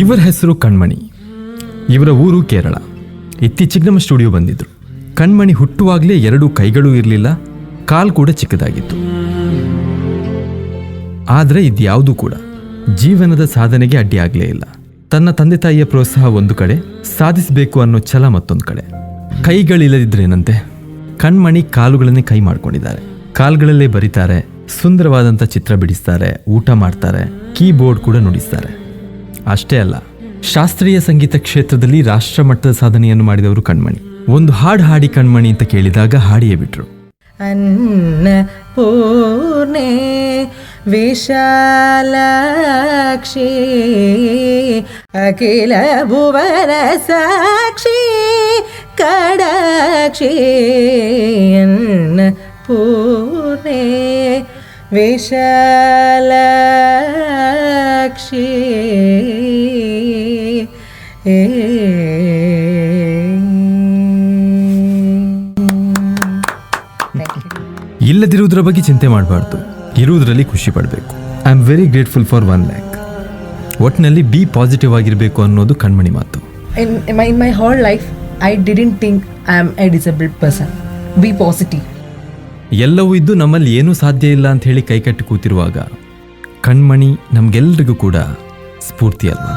ಇವರ ಹೆಸರು ಕಣ್ಮಣಿ. ಇವರ ಊರು ಕೇರಳ. ಇತ್ತೀಚೆಗೆ ನಮ್ಮ ಸ್ಟುಡಿಯೋ ಬಂದಿದ್ರು. ಕಣ್ಮಣಿ ಹುಟ್ಟುವಾಗಲೇ 2 ಕೈಗಳೂ ಇರಲಿಲ್ಲ, ಕಾಲು ಕೂಡ ಚಿಕ್ಕದಾಗಿತ್ತು. ಆದರೆ ಇದ್ಯಾವುದೂ ಕೂಡ ಜೀವನದ ಸಾಧನೆಗೆ ಅಡ್ಡಿಯಾಗಲೇ ಇಲ್ಲ. ತನ್ನ ತಂದೆ ತಾಯಿಯ ಪ್ರೋತ್ಸಾಹ ಒಂದು ಕಡೆ, ಸಾಧಿಸಬೇಕು ಅನ್ನೋ ಛಲ ಮತ್ತೊಂದು ಕಡೆ. ಕೈಗಳಿಲ್ಲದಿದ್ರೇನಂತೆ, ಕಣ್ಮಣಿ ಕಾಲುಗಳನ್ನೇ ಕೈ ಮಾಡ್ಕೊಂಡಿದ್ದಾರೆ. ಕಾಲುಗಳಲ್ಲೇ ಬರೀತಾರೆ, ಸುಂದರವಾದಂಥ ಚಿತ್ರ ಬಿಡಿಸ್ತಾರೆ, ಊಟ ಮಾಡ್ತಾರೆ, ಕೀಬೋರ್ಡ್ ಕೂಡ ನುಡಿಸ್ತಾರೆ. ಅಷ್ಟೇ ಅಲ್ಲ, ಶಾಸ್ತ್ರೀಯ ಸಂಗೀತ ಕ್ಷೇತ್ರದಲ್ಲಿ ರಾಷ್ಟ್ರ ಮಟ್ಟದ ಸಾಧನೆಯನ್ನು ಮಾಡಿದವರು ಕಣ್ಮಣಿ. ಒಂದು ಹಾಡು ಹಾಡಿ ಕಣ್ಮಣಿ ಅಂತ ಕೇಳಿದಾಗ ಹಾಡಿಯೇ ಬಿಟ್ರು. ಅನ್ನಪೂರ್ಣೆ ವಿಶಾಲಾಕ್ಷಿ ಅಖಿಲ ಭುವನ ಸಾಕ್ಷಿ ಕಡಾಕ್ಷಿ ಅನ್ನಪೂರ್ಣೆ ವಿಶಾಲಾಕ್ಷಿ. ಇಲ್ಲದಿರುವುದರ ಬಗ್ಗೆ ಚಿಂತೆ ಮಾಡಬಾರ್ದು, ಇರುವುದರಲ್ಲಿ ಖುಷಿ ಪಡಬೇಕು. I am very grateful for 1 lakh. ಒಟ್ಟಿನಲ್ಲಿ ಬಿ ಪಾಸಿಟಿವ್ ಆಗಿರಬೇಕು ಅನ್ನೋದು ಕಣ್ಮಣಿ ಮಾತು. In my whole life, I didn't think I am a disabled person. Be positive. ಎಲ್ಲವೂ ಇದ್ದು ನಮ್ಮಲ್ಲಿ ಏನೂ ಸಾಧ್ಯ ಇಲ್ಲ ಅಂತ ಹೇಳಿ ಕೈಕಟ್ಟಿ ಕೂತಿರುವಾಗ ಕಣ್ಮಣಿ ನಮಗೆಲ್ಲರಿಗೂ ಕೂಡ ಸ್ಫೂರ್ತಿ ಅಲ್ವಾ?